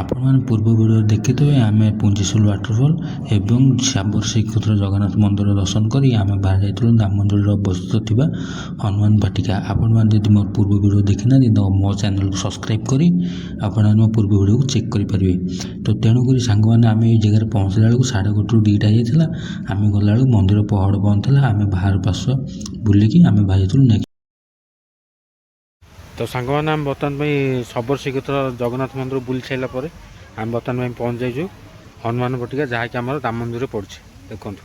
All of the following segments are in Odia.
ଆପଣମାନେ ପୂର୍ବ ଭିଡ଼ିଓରେ ଦେଖିଥିବେ ଆମେ ପୁଞ୍ଜିଶୋଲ ୱାଟରଫଲ୍ ଏବଂ ଶାବର ଶ୍ରୀକ୍ଷେତ୍ର ଜଗନ୍ନାଥ ମନ୍ଦିର ଦର୍ଶନ କରି ଆମେ ବାହାରି ଯାଇଥିଲୁ ଦାମ ମନ୍ଦିରରେ ଅବସ୍ଥିତ ଥିବା ହନୁମାନ ବାଟିକା। ଆପଣମାନେ ଯଦି ମୋ ପୂର୍ବ ଭିଡ଼ିଓ ଦେଖିନାହାନ୍ତି ତ ମୋ ଚ୍ୟାନେଲକୁ ସବସ୍କ୍ରାଇବ୍ କରି ଆପଣମାନେ ମୋ ପୂର୍ବ ଭିଡ଼ିଓକୁ ଚେକ୍ କରିପାରିବେ। ତ ତେଣୁକରି ସାଙ୍ଗମାନେ ଆମେ ଏଇ ଜାଗାରେ ପହଞ୍ଚିଲା ବେଳକୁ 1:30ରୁ 2ଟା ହେଇଯାଇଥିଲା। ଆମେ ଗଲାବେଳକୁ ମନ୍ଦିର ପହଡ଼ ବନ୍ଦ ଥିଲା। ଆମେ ବାହାର ପାର୍ଶ୍ୱ ବୁଲିକି ଆମେ ବାହାରି ଯାଇଥିଲୁ ନେକ୍ସଟ। ତ ସାଙ୍ଗମାନେ ଆମେ ବର୍ତ୍ତମାନ ପାଇଁ ଶବର ଶ୍ରୀକ୍ଷେତ୍ର ଜଗନ୍ନାଥ ମନ୍ଦିର ବୁଲି ସାରିଲା ପରେ ଆମେ ବର୍ତ୍ତମାନ ପାଇଁ ପହଞ୍ଚି ଯାଇଛୁ ହନୁମାନ ବାଟିକା, ଯାହାକି ଆମର ଦାମ ମନ୍ଦିରରେ ପଡ଼ୁଛି। ଦେଖନ୍ତୁ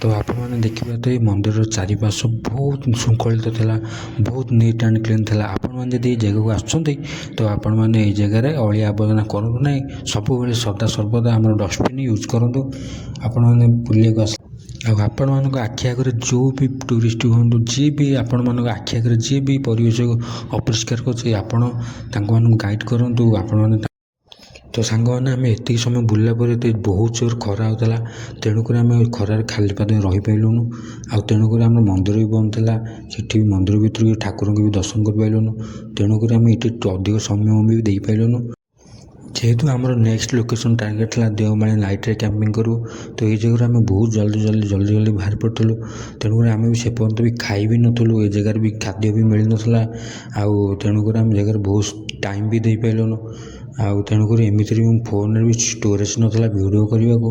ତ ଆପଣମାନେ ଦେଖିପାରୁଥିବେ ମନ୍ଦିରର ଚାରିପାର୍ଶ୍ୱ ବହୁତ ଶୃଙ୍ଖଳିତ ଥିଲା, ବହୁତ ନିଟ୍ ଆଣ୍ଡ କ୍ଲିନ୍ ଥିଲା। ଆପଣମାନେ ଯଦି ଏଇ ଜାଗାକୁ ଆସୁଛନ୍ତି ତ ଆପଣମାନେ ଏଇ ଜାଗାରେ ଅଳିଆ ଆବର୍ଜନା କରନ୍ତୁ ନାହିଁ। ସବୁବେଳେ ସଦାସର୍ବଦା ଆମର ଡଷ୍ଟବିନ୍ ୟୁଜ୍ କରନ୍ତୁ ଆପଣମାନେ ବୁଲିବାକୁ ଆସ। ଆଉ ଆପଣମାନଙ୍କ ଆଖି ଆଗରେ ଯେଉଁ ବି ଟୁରିଷ୍ଟ ହୁଅନ୍ତୁ, ଯିଏ ବି ଆପଣମାନଙ୍କ ଆଖି ଆଗରେ ଯିଏ ବି ପରିବେଶକୁ ଅପରିଷ୍କାର କରୁଛି ଆପଣ ତାଙ୍କମାନଙ୍କୁ ଗାଇଡ଼ କରନ୍ତୁ। ଆପଣମାନେ ତ ସାଙ୍ଗମାନେ ଆମେ ଏତିକି ସମୟ ବୁଲିଲା ପରେ ବହୁତ ଜୋର ଖରା ହେଉଥିଲା, ତେଣୁକରି ଆମେ ଖରାରେ ଖାଲି ପାଦରେ ରହିପାରିଲୁନୁ। ଆଉ ତେଣୁକରି ଆମର ମନ୍ଦିର ବି ବନ୍ଦ ଥିଲା, ସେଠି ବି ମନ୍ଦିର ଭିତରକୁ ଠାକୁରଙ୍କୁ ବି ଦର୍ଶନ କରିପାରିଲୁନୁ। ତେଣୁକରି ଆମେ ଏଠି ଅଧିକ ସମୟ ବି ଦେଇପାରିଲୁନୁ। ଯେହେତୁ ଆମର ନେକ୍ସଟ ଲୋକେସନ୍ ଟାର୍ଗେଟ୍ ଥିଲା ଦେଓମାଳି ନାଇଟ୍ରେ କ୍ୟାମ୍ପିଂ କରୁ, ତ ଏଇ ଜାଗାରୁ ଆମେ ବହୁତ ଜଲ୍ଦି ବାହାରି ପଡ଼ିଥିଲୁ। ତେଣୁକରି ଆମେ ବି ସେପର୍ଯ୍ୟନ୍ତ ବି ଖାଇ ବି ନଥିଲୁ, ଏ ଜାଗାରେ ବି ଖାଦ୍ୟ ବି ମିଳିନଥିଲା। ଆଉ ତେଣୁକରି ଆମେ ଜାଗାରେ ବହୁତ ଟାଇମ୍ ବି ଦେଇପାରିଲୁନୁ। ଆଉ ତେଣୁକରି ଏମିତିରେ ବି ମୋ ଫୋନ୍ରେ ବି ଷ୍ଟୋରେଜ୍ ନଥିଲା ଭିଡ଼ିଓ କରିବାକୁ।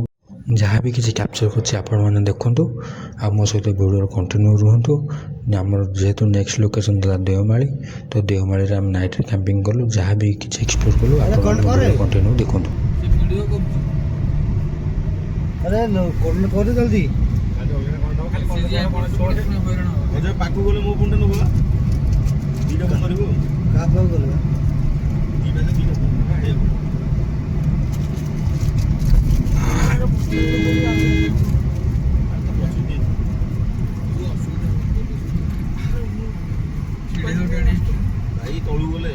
ଯାହା ବି କିଛି କ୍ୟାପଚର୍ କରିଛି ଆପଣମାନେ ଦେଖନ୍ତୁ ଆଉ ମୋ ସହିତ ଭିଡ଼ିଓର କଣ୍ଟିନ୍ୟୁ ରୁହନ୍ତୁ। ଆମର ଯେହେତୁ ନେକ୍ସଟ ଲୋକେସନ୍ ଥିଲା ଦେଓମାଳି, ତ ଦେଓମାଳିରେ ଆମେ ନାଇଟ୍ରେ କ୍ୟାମ୍ପିଂ କଲୁ। ଯାହା ବି କିଛି ଏକ୍ସପ୍ଲୋର କଲୁ ଆପଣମାନେ ଭିଡ଼ିଓ କଣ୍ଟିନ୍ୟୁ ଦେଖନ୍ତୁ। ପାଖକୁ ଗଲେ ମୋ ଫୋନଟା ନେବୁ ଦୁଇଟା ଫୋନ ଧରିବୁ କାହା ପାଖକୁ ଗଲେ ଭାଇ ତଳୁ ଗଲେ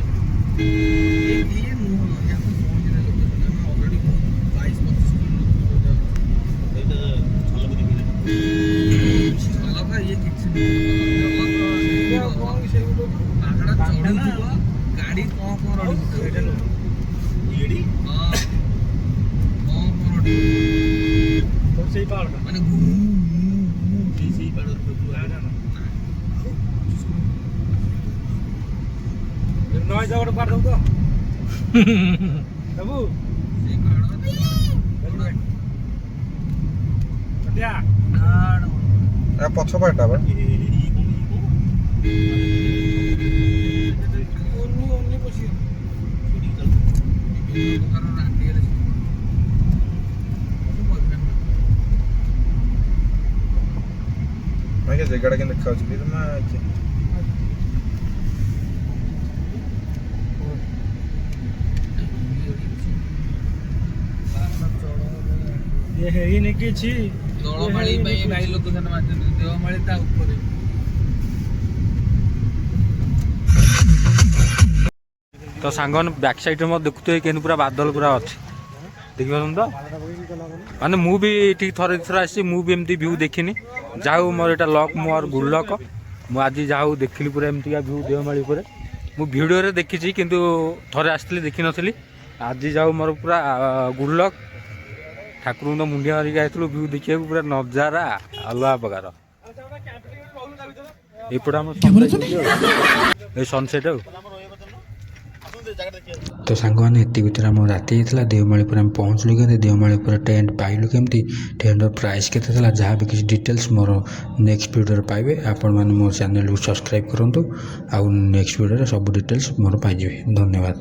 ଗାଡ଼ି ସେଇ ପାହାଡ଼ଟା ମାନେ ସେଇ ପାହାଡ଼ ନଈ ଜାଗାଟା ପାର ଦବୁ ତ ସବୁ ପଛ ପାହାଡ଼ଟା ବା ଜାଗାଟା କେମିତି ଦେଖାଯାଉଛି ହେଇନି କିଛି ଦଳମାଳି ପାଇଁ ଭାଇ ଲୋକେସନ ମାରିଛନ୍ତି, ଦେଓମାଳି ତା ଉପରେ। ତ ସାଙ୍ଗମାନେ ବ୍ୟାକ୍ ସାଇଡ଼୍ରେ ମଧ୍ୟ ଦେଖୁଥିବେ କେମିତି ପୁରା ବାଦଲ ପୁରା ଅଛି, ଦେଖିପାରୁଛନ୍ତି ତ। ମାନେ ମୁଁ ବି ଏଠିକି ଥରେ ଦିଥର ଆସିଛି, ମୁଁ ବି ଏମିତି ଭ୍ୟୁ ଦେଖିନି। ଯାହା ହଉ ମୋର ଏଇଟା ଲକ୍, ମୋର ଗୁଡ୍ ଲକ୍। ମୁଁ ଆଜି ଯାହା ହଉ ଦେଖିଲି ପୁରା ଏମିତିକା ଭ୍ୟୁ ଦେଓମାଳି ଉପରେ। ମୁଁ ଭିଡ଼ିଓରେ ଦେଖିଛି କିନ୍ତୁ ଥରେ ଆସିଥିଲି ଦେଖିନଥିଲି। ଆଜି ଯାଉ ମୋର ପୁରା ଗୁଡ୍ ଲକ୍। ଠାକୁରଙ୍କୁ ତ ମୁଣ୍ଡିଆ ମାରିକି ଆସିଥିଲୁ ଭ୍ୟୁ ଦେଖିବାକୁ, ପୁରା ନଜାରା ଅଲଗା ପ୍ରକାର। ଏପଟେ ଆମର ଏଇ ସନସେଟ୍ ଆଉ। ତ ସାଙ୍ଗମାନେ ଏତିକି ଭିତରେ ଆମର ରାତି ହେଇଥିଲା। ଦେଓମାଳି ଉପରେ ଆମେ ପହଞ୍ଚିଲୁ କେମିତି, ଦେଓମାଳି ଉପରେ ଟେଣ୍ଟ ପାଇଲୁ କେମିତି, ଟେଣ୍ଟର ପ୍ରାଇସ୍ କେତେ ଥିଲା, ଯାହା ବି କିଛି ଡିଟେଲ୍ସ ମୋର ନେକ୍ସଟ ଭିଡ଼ିଓରେ ପାଇବେ। ଆପଣମାନେ ମୋ ଚ୍ୟାନେଲକୁ ସବସ୍କ୍ରାଇବ୍ କରନ୍ତୁ ଆଉ ନେକ୍ସଟ ଭିଡ଼ିଓରେ ସବୁ ଡିଟେଲ୍ସ ମୋର ପାଇଯିବେ। ଧନ୍ୟବାଦ।